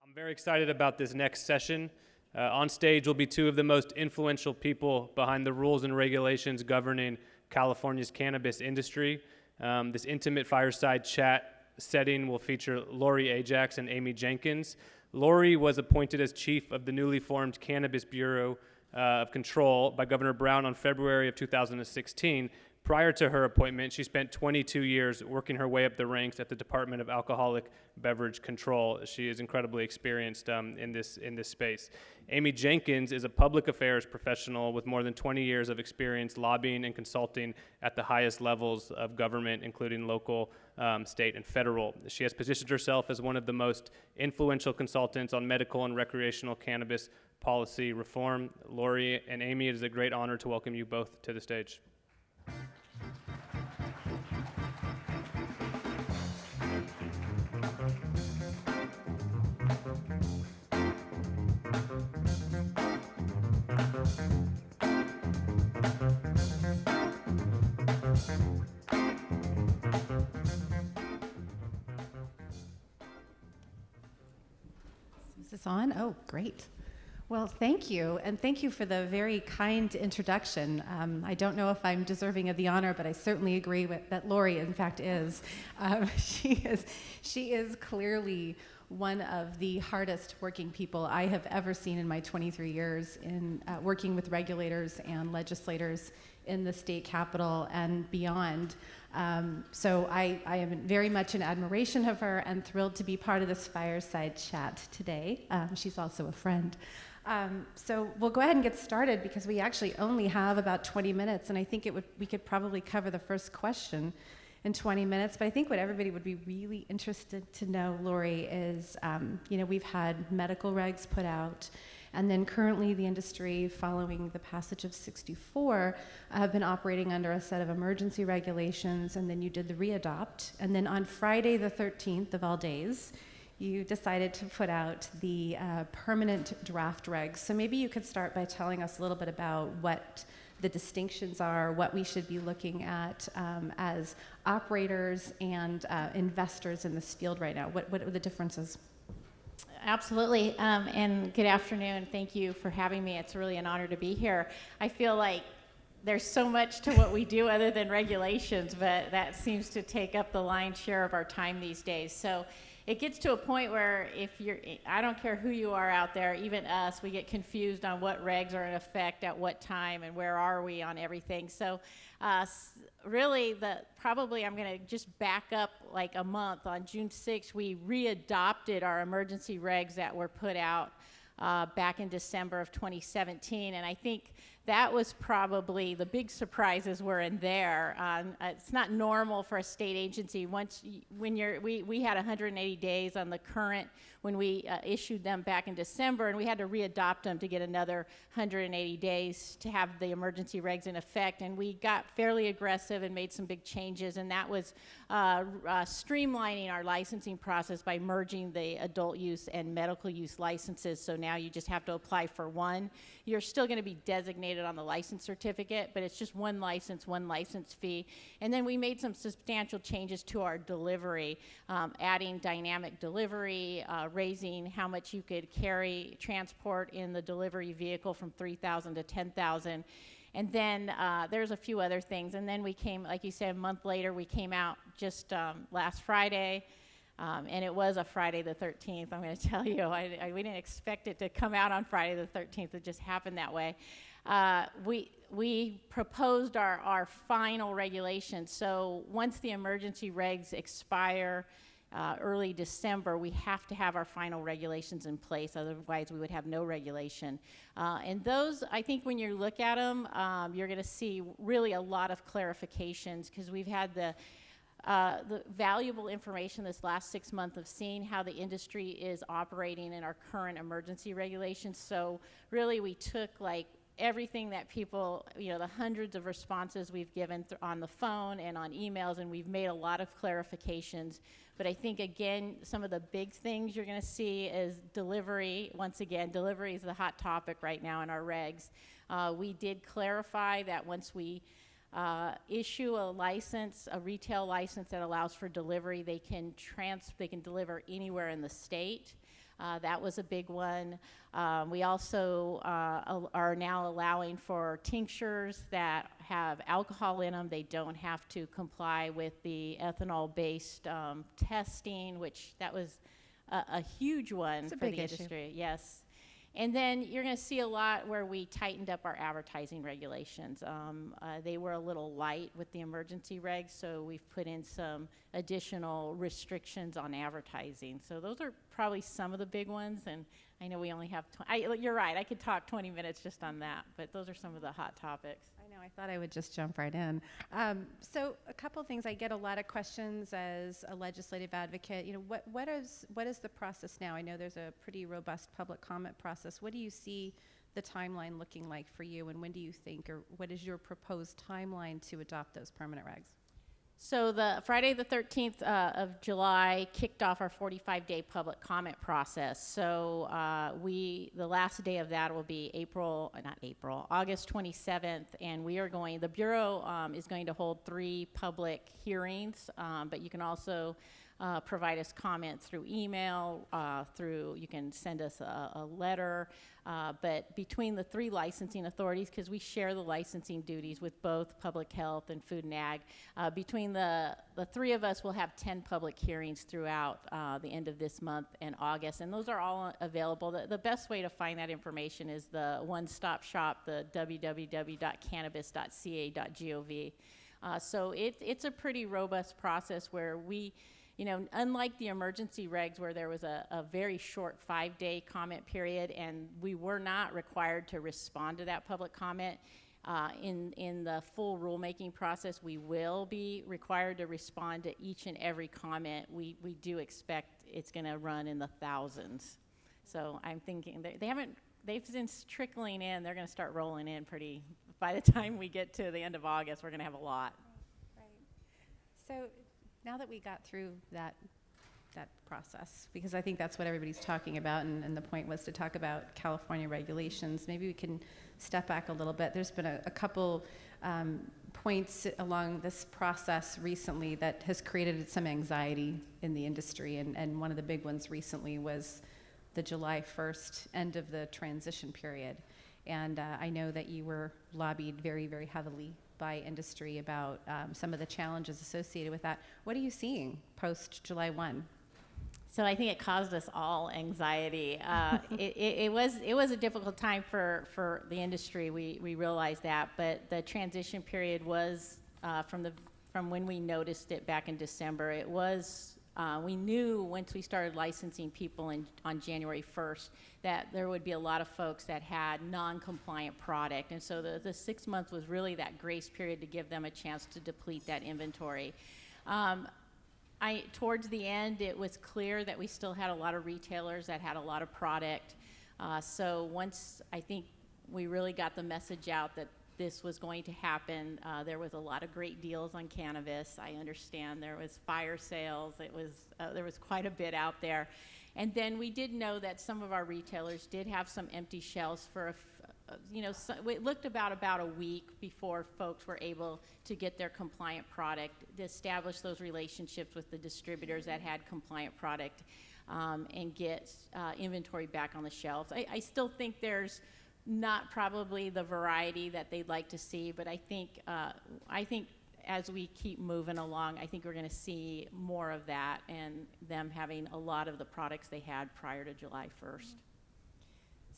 I'm very excited about this next session. On stage will be two of the most influential people behind the rules and regulations governing California's cannabis industry. This intimate fireside chat setting will feature Lori Ajax and Amy Jenkins. Lori was appointed as chief of the newly formed Cannabis Bureau of Control by Governor Brown on February of 2016. Prior to her appointment, she spent 22 years working her way up the ranks at the Department of Alcoholic Beverage Control. She is incredibly experienced in this space. Amy Jenkins is a public affairs professional with more than 20 years of experience lobbying and consulting at the highest levels of government, including local, state, and federal. She has positioned herself as one of the most influential consultants on medical and recreational cannabis policy reform. Lori and Amy, it is a great honor to welcome you both to the stage. Is this on? Oh, great. Well, thank you, and thank you for the very kind introduction. I don't know if I'm deserving of the honor, but I certainly agree that Lori, in fact, is. She is clearly one of the hardest working people I have ever seen in my 23 years in working with regulators and legislators in the state capitol and beyond. So I am very much in admiration of her and thrilled to be part of this fireside chat today. She's also a friend. So we'll go ahead and get started because we actually only have about 20 minutes, and I think we could probably cover the first question in 20 minutes. But I think what everybody would be really interested to know, Lori, is we've had medical regs put out, and then currently the industry, following the passage of 64, have been operating under a set of emergency regulations, and then you did the readopt, and then on Friday the 13th of all days, you decided to put out the permanent draft regs. So maybe you could start by telling us a little bit about what the distinctions are, what we should be looking at as operators and investors in this field right now. What are the differences? Absolutely, and good afternoon. Thank you for having me. It's really an honor to be here. I feel like there's so much to what we do other than regulations, but that seems to take up the lion's share of our time these days. So it gets to a point where I don't care who you are out there, even us, we get confused on what regs are in effect at what time and where are we on everything. So really, I'm going to just back up like a month. On June 6th, we readopted our emergency regs that were put out back in December of 2017, and I think that was probably the big surprises were in there. It's not normal for a state agency. We had 180 days on the current when we issued them back in December, and we had to readopt them to get another 180 days to have the emergency regs in effect. And we got fairly aggressive and made some big changes, and that was streamlining our licensing process by merging the adult use and medical use licenses. So now you just have to apply for one. You're still going to be designated on the license certificate, but it's just one license fee. And then we made some substantial changes to our delivery, adding dynamic delivery, raising how much you could transport in the delivery vehicle from 3,000 to 10,000. And then there's a few other things. And then we came, like you said, a month later, we came out just last Friday. And it was a Friday the 13th, I'm going to tell you. We didn't expect it to come out on Friday the 13th. It just happened that way. We proposed our final regulations. So once the emergency regs expire early December, we have to have our final regulations in place. Otherwise, we would have no regulation. And those, I think when you look at them, you're going to see really a lot of clarifications because we've had the valuable information this last 6 months of seeing how the industry is operating in our current emergency regulations. So really we took like everything that people, the hundreds of responses we've given on the phone and on emails, and we've made a lot of clarifications. But I think, again, some of the big things you're going to see is delivery. Once again, delivery is the hot topic right now in our regs. We did clarify that once we issue a license, a retail license that allows for delivery, they can deliver anywhere in the state. That was a big one. We also are now allowing for tinctures that have alcohol in them. They don't have to comply with the ethanol-based testing, which that was a huge one It's a for big the issue. industry. Yes. And then you're going to see a lot where we tightened up our advertising regulations. They were a little light with the emergency regs, so we've put in some additional restrictions on advertising. So those are probably some of the big ones, and I know we only have, you're right, I could talk 20 minutes just on that, but those are some of the hot topics. I know, I thought I would just jump right in. So a couple things, I get a lot of questions as a legislative advocate. You know, what is the process now? I know there's a pretty robust public comment process. What do you see the timeline looking like for you, and when do you think, or what is your proposed timeline to adopt those permanent regs? So the Friday the 13th of July kicked off our 45-day public comment process. So the last day of that will be August 27th, and the Bureau is going to hold 3 public hearings, but you can also provide us comments through email, you can send us a letter, but between the 3 licensing authorities, because we share the licensing duties with both public health and food and ag, between the 3 of us, we'll have 10 public hearings throughout the end of this month and August, and those are all available. The best way to find that information is the one-stop shop, the www.cannabis.ca.gov. So it's a pretty robust process where we, unlike the emergency regs where there was a very short 5-day comment period and we were not required to respond to that public comment, in the full rulemaking process, we will be required to respond to each and every comment. We do expect it's going to run in the thousands. So I'm thinking they've been trickling in. They're going to start rolling in by the time we get to the end of August, we're going to have a lot. Right. So now that we got through that process, because I think that's what everybody's talking about, and the point was to talk about California regulations, maybe we can step back a little bit. There's been a couple points along this process recently that has created some anxiety in the industry, and one of the big ones recently was the July 1st end of the transition period. And I know that you were lobbied very, very heavily by industry about some of the challenges associated with that. What are you seeing post July 1? So I think it caused us all anxiety. It was a difficult time for the industry. We realized that, but the transition period was from when we noticed it back in December. It was we knew once we started licensing people on January 1st that there would be a lot of folks that had non-compliant product, and so the 6 months was really that grace period to give them a chance to deplete that inventory. Towards the end, it was clear that we still had a lot of retailers that had a lot of product. So once I think we really got the message out that this was going to happen, there was a lot of great deals on cannabis. I understand there was fire sales. There was quite a bit out there. And then we did know that some of our retailers did have some empty shelves for it looked about a week before folks were able to get their compliant product, to establish those relationships with the distributors that had compliant product, and get inventory back on the shelves. I still think there's not probably the variety that they'd like to see, but I think as we keep moving along, I think we're going to see more of that and them having a lot of the products they had prior to July 1st.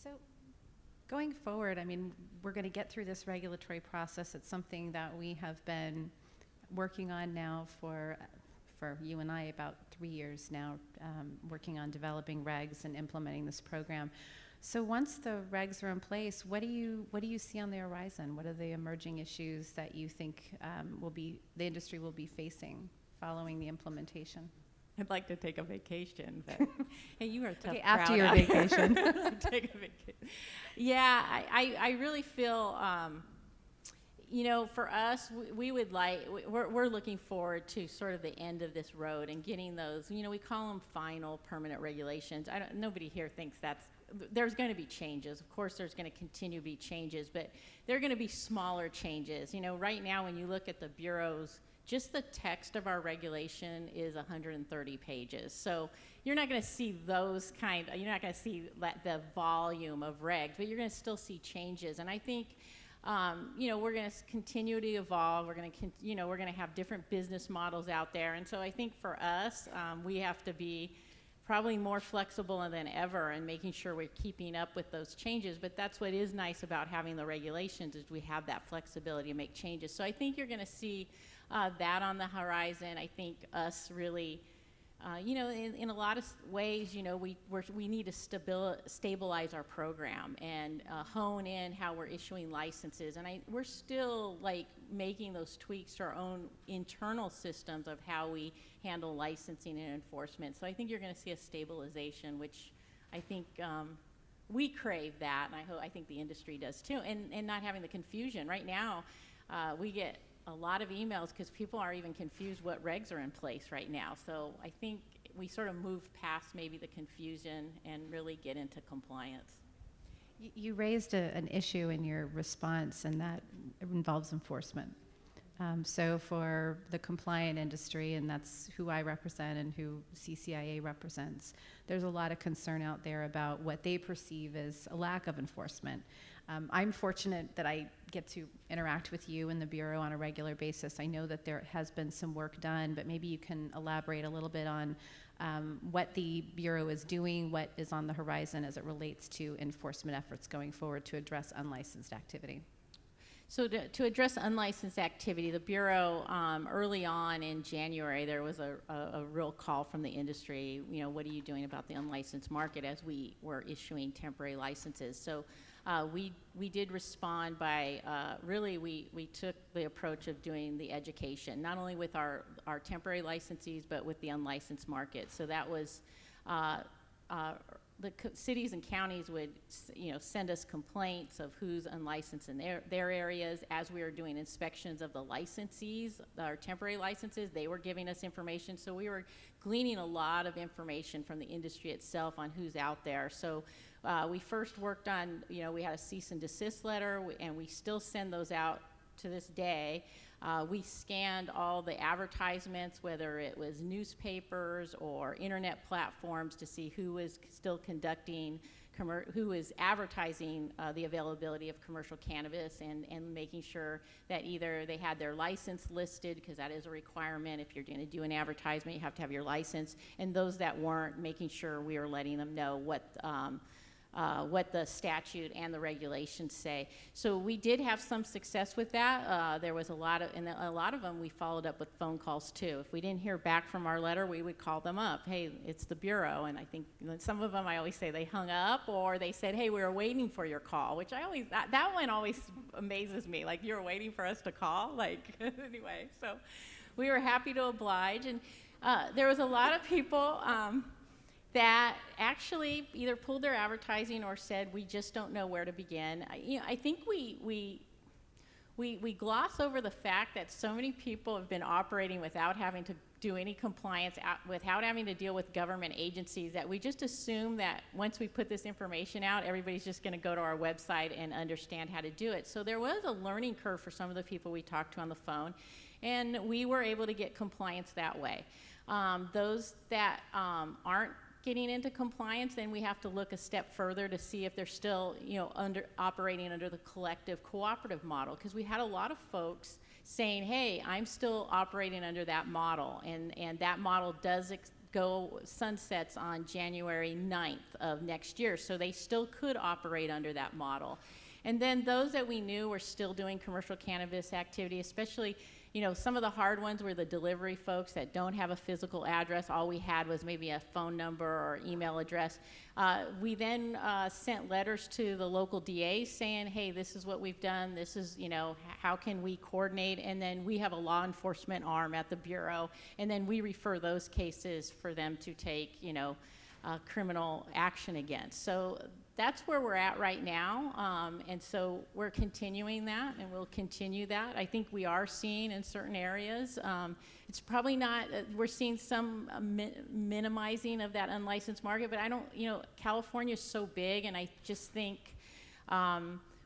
So going forward, I mean, we're going to get through this regulatory process. It's something that we have been working on now for you and I about 3 years now, working on developing regs and implementing this program. So once the regs are in place, what do you see on the horizon? What are the emerging issues that you think the industry will be facing following the implementation? I'd like to take a vacation, but hey, you are a tough Okay, crowd after your out here. vacation. Take a vacation. Yeah, I really feel, for us, we're looking forward to sort of the end of this road and getting those, we call them final permanent regulations. Nobody here thinks there's going to be changes. Of course, there's going to continue to be changes, but they're going to be smaller changes. Right now, when you look at the Bureau's just the text of our regulation is 130 pages. So you're not going to see you're not going to see the volume of regs, but you're going to still see changes. And I think, we're going to continue to evolve. We're going to, we're going to have different business models out there. And so I think for us, we have to be probably more flexible than ever and making sure we're keeping up with those changes. But that's what is nice about having the regulations, is we have that flexibility to make changes. So I think you're going to see that on the horizon. I think us really, in a lot of ways, we need to stabilize our program and hone in how we're issuing licenses. And we're still making those tweaks to our own internal systems of how we handle licensing and enforcement. So I think you're going to see a stabilization, which I think we crave that, and I think the industry does too. And not having the confusion. Right now, we get a lot of emails because people are even confused what regs are in place right now. So I think we sort of move past maybe the confusion and really get into compliance. You raised an issue in your response, and that involves enforcement. So for the compliant industry, and that's who I represent and who CCIA represents, there's a lot of concern out there about what they perceive as a lack of enforcement. I'm fortunate that I get to interact with you in the Bureau on a regular basis. I know that there has been some work done, but maybe you can elaborate a little bit on what the Bureau is doing, what is on the horizon as it relates to enforcement efforts going forward to address unlicensed activity. So to address unlicensed activity, the Bureau, early on in January, there was a real call from the industry, what are you doing about the unlicensed market, as we were issuing temporary licenses. So we did respond by, we took the approach of doing the education, not only with our temporary licensees, but with the unlicensed market. So that was, the cities and counties would, send us complaints of who's unlicensed in their areas. As we were doing inspections of the licensees, our temporary licenses, they were giving us information. So we were gleaning a lot of information from the industry itself on who's out there. So we first worked on, we had a cease and desist letter, and we still send those out to this day. We scanned all the advertisements, whether it was newspapers or internet platforms, to see who was still conducting, who was advertising the availability of commercial cannabis, and making sure that either they had their license listed, because that is a requirement. If you're going to do an advertisement, you have to have your license. And those that weren't, making sure we were letting them know what the statute and the regulations say. So we did have some success with that. There was a lot of them we followed up with phone calls too. If we didn't hear back from our letter, we would call them up. Hey, it's the Bureau. And I think some of them, I always say they hung up, or they said, hey, we were waiting for your call, which that one always amazes me. Like, you were waiting for us to call? Anyway, so we were happy to oblige. And there was a lot of people that actually either pulled their advertising or said, we just don't know where to begin. I think we gloss over the fact that so many people have been operating without having to do any compliance, without having to deal with government agencies, that we just assume that once we put this information out, everybody's just going to go to our website and understand how to do it. So there was a learning curve for some of the people we talked to on the phone, and we were able to get compliance that way. Those that aren't getting into compliance, then we have to look a step further to see if they're still, operating under the collective cooperative model, because we had a lot of folks saying, hey, I'm still operating under that model, and that model does go sunsets on January 9th of next year, so they still could operate under that model. And then those that we knew were still doing commercial cannabis activity, especially, some of the hard ones were the delivery folks that don't have a physical address. All we had was maybe a phone number or email address. We then sent letters to the local DAs saying, hey, this is what we've done. This is, how can we coordinate? And then we have a law enforcement arm at the Bureau, and then we refer those cases for them to take, criminal action against. So that's where we're at right now, and so we're continuing that, and we'll continue that. I think we are seeing in certain areas, it's probably not, we're seeing some minimizing of that unlicensed market, but I don't, California is so big, and I just think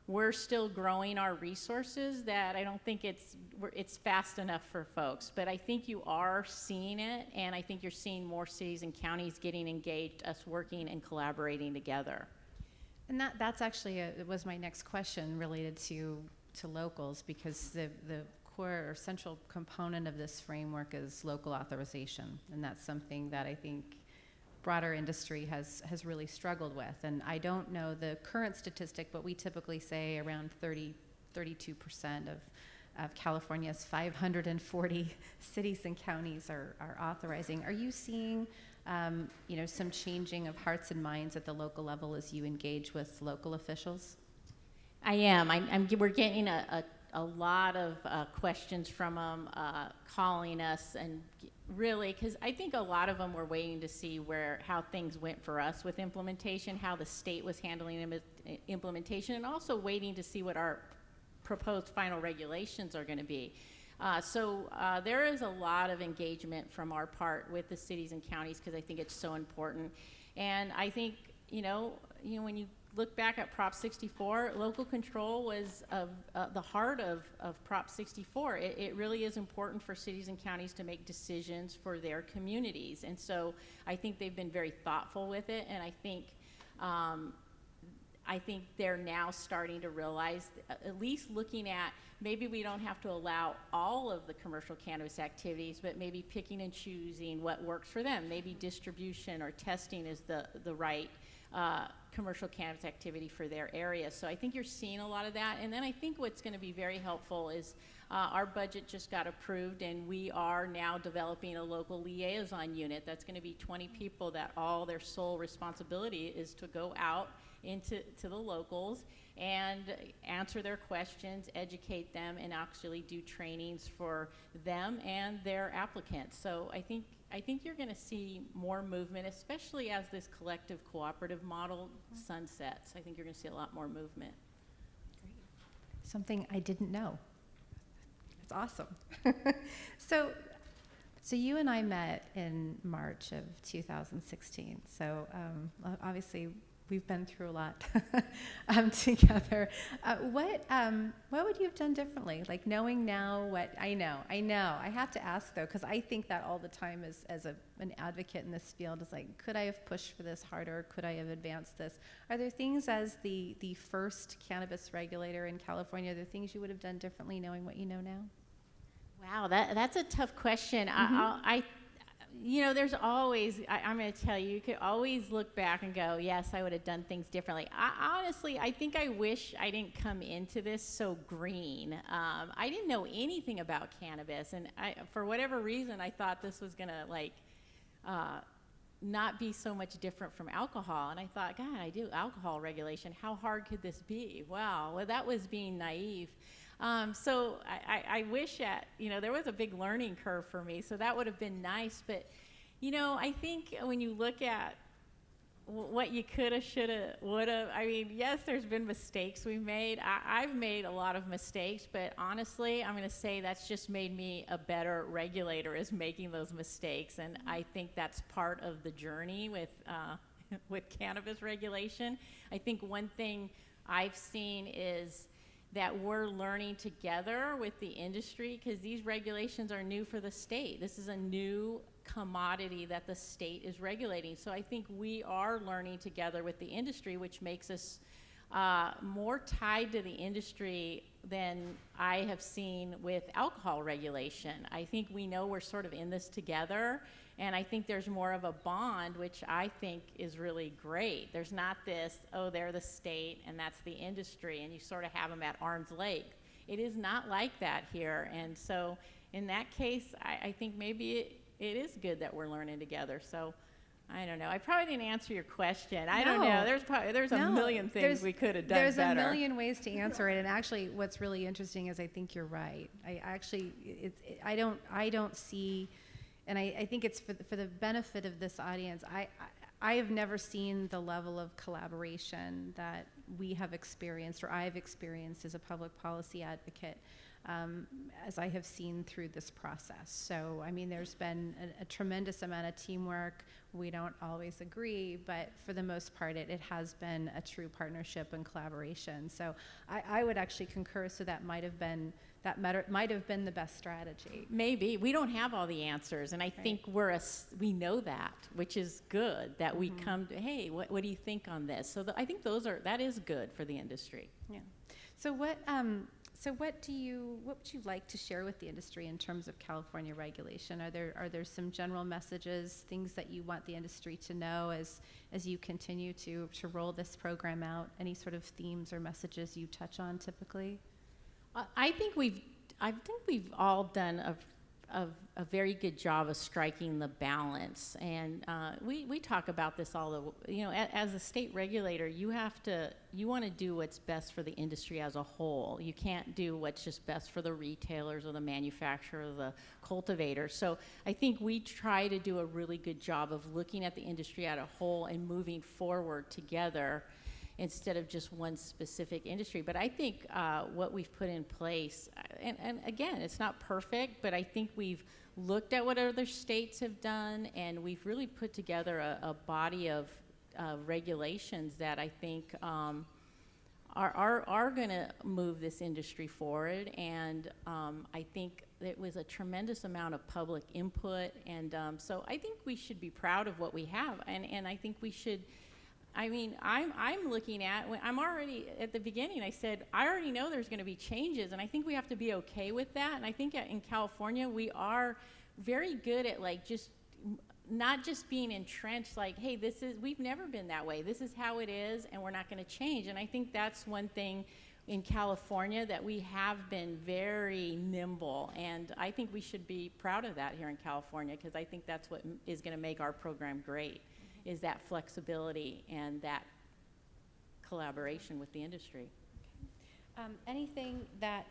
we're still growing our resources that I don't think it's fast enough for folks. But I think you are seeing it, and I think you're seeing more cities and counties getting engaged, us working and collaborating together. And that's actually was my next question related to locals, because the core or central component of this framework is local authorization, and that's something that I think broader industry has really struggled with. And I don't know the current statistic, but we typically say around 32% of California's 540 cities and counties are authorizing. Are you seeing some changing of hearts and minds at the local level as you engage with local officials? I am. We're getting a lot of questions from them, calling us, and really, because I think a lot of them were waiting to see how things went for us with implementation, how the state was handling implementation, and also waiting to see what our proposed final regulations are going to be. So there is a lot of engagement from our part with the cities and counties, because I think it's so important. And I think, when you look back at Prop 64, local control was the heart of Prop 64. It really is important for cities and counties to make decisions for their communities. And so I think they've been very thoughtful with it, and I think they're now starting to realize, at least looking at, maybe we don't have to allow all of the commercial cannabis activities, but maybe picking and choosing what works for them. Maybe distribution or testing is the right commercial cannabis activity for their area. So I think you're seeing a lot of that. And then I think what's going to be very helpful is our budget just got approved, and we are now developing a local liaison unit. That's going to be 20 people that all their sole responsibility is to go out into the locals and answer their questions, educate them, and actually do trainings for them and their applicants. So I think you're going to see more movement, especially as this collective cooperative model sunsets. I think you're going to see a lot more movement. Great. Something I didn't know. That's awesome. So you and I met in March of 2016. So obviously we've been through a lot together. What would you have done differently? Like, knowing now what I know. I have to ask, though, because I think that all the time as an advocate in this field, is like, could I have pushed for this harder? Could I have advanced this? Are there things, as the first cannabis regulator in California, are there things you would have done differently knowing what you know now? Wow, that's a tough question. Mm-hmm. There's always, I'm going to tell you, you could always look back and go, yes, I would have done things differently. Honestly, I think I wish I didn't come into this so green. I didn't know anything about cannabis, and for whatever reason, I thought this was going to, not be so much different from alcohol. And I thought, God, I do alcohol regulation. How hard could this be? Wow, well, that was being naive. So I wish there was a big learning curve for me, so that would have been nice. But, I think when you look at what you could have, should have, would have, yes, there's been mistakes we made. I've made a lot of mistakes, but honestly, I'm going to say that's just made me a better regulator, is making those mistakes. And I think that's part of the journey with cannabis regulation. I think one thing I've seen is that we're learning together with the industry, because these regulations are new for the state. This is a new commodity that the state is regulating. So I think we are learning together with the industry, which makes us more tied to the industry than I have seen with alcohol regulation. I think we know we're sort of in this together, and I think there's more of a bond, which I think is really great. There's not this, oh, they're the state and that's the industry, and you sort of have them at arm's length. It is not like that here. And so in that case, I think maybe it is good that we're learning together. So I don't know. I probably didn't answer your question. I don't know. There's a million things we could have done better. There's a million ways to answer it. And actually, what's really interesting is I think you're right. I don't see, and I think it's for the benefit of this audience. I have never seen the level of collaboration that we have experienced, or I've experienced as a public policy advocate. as I have seen through this process. So, I mean, there's been a tremendous amount of teamwork. We don't always agree, but for the most part, it has been a true partnership and collaboration. So I would actually concur, so that might have been the best strategy. Maybe. We don't have all the answers, and I think we know that, which is good, that we come to, hey, what do you think on this? So I think that is good for the industry. Yeah. So what would you like to share with the industry in terms of California regulation? Are there some general messages, things that you want the industry to know as you continue to roll this program out? Any sort of themes or messages you touch on typically? I think we've all done a very good job of striking the balance, and we talk about this as a state regulator, you want to do what's best for the industry as a whole. You can't do what's just best for the retailers or the manufacturer or the cultivator. So I think we try to do a really good job of looking at the industry as a whole and moving forward together, instead of just one specific industry. But I think what we've put in place, and again, it's not perfect, but I think we've looked at what other states have done, and we've really put together a body of regulations that I think are going to move this industry forward. And I think it was a tremendous amount of public input, and so I think we should be proud of what we have, and I think we should. I mean, I'm looking at, I'm already, at the beginning, I said, I already know there's going to be changes, and I think we have to be okay with that. And I think in California, we are very good at not just being entrenched, hey, we've never been that way. This is how it is, and we're not going to change. And I think that's one thing in California, that we have been very nimble. And I think we should be proud of that here in California, because I think that's what is going to make our program great. Is that flexibility and that collaboration with the industry. Anything that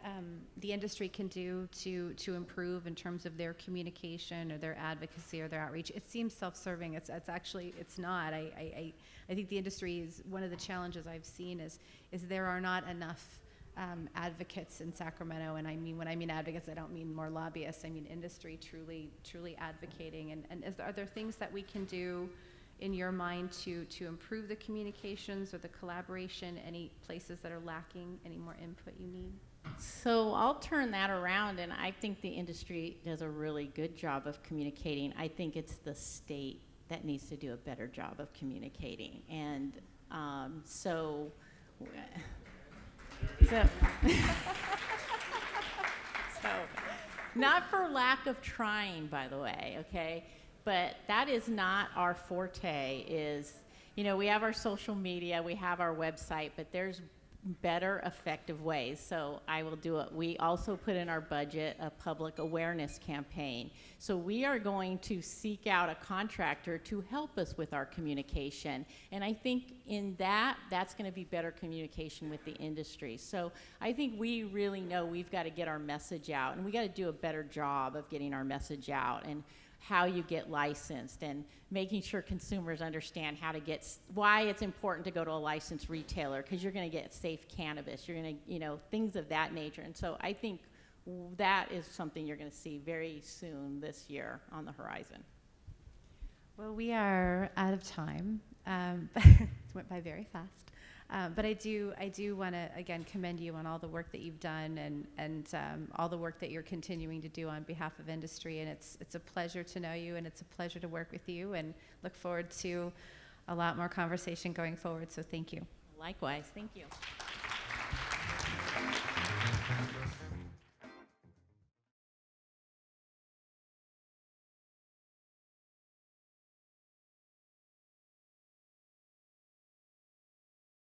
the industry can do to improve in terms of their communication or their advocacy or their outreach? It seems self-serving. It's not. I think the industry is, one of the challenges I've seen is there are not enough advocates in Sacramento, and when I mean advocates, I don't mean more lobbyists. I mean industry truly advocating. And are there things that we can do in your mind to improve the communications or the collaboration? Any places that are lacking? Any more input you need? So I'll turn that around, and I think the industry does a really good job of communicating. I think it's the state that needs to do a better job of communicating. And so not for lack of trying, by the way, okay? But that is not our forte. We have our social media, we have our website, but there's better, effective ways. So I will do it. We also put in our budget a public awareness campaign. So we are going to seek out a contractor to help us with our communication. And I think in that's going to be better communication with the industry. So I think we really know we've got to get our message out, and we got to do a better job of getting our message out, and how you get licensed, and making sure consumers understand why it's important to go to a licensed retailer, because you're going to get safe cannabis. You're going to, things of that nature. And so I think that is something you're going to see very soon this year on the horizon. Well, we are out of time. It went by very fast. But I do want to, again, commend you on all the work that you've done, and all the work that you're continuing to do on behalf of industry. And it's a pleasure to know you, and it's a pleasure to work with you, and look forward to a lot more conversation going forward. So thank you. Likewise. Thank you.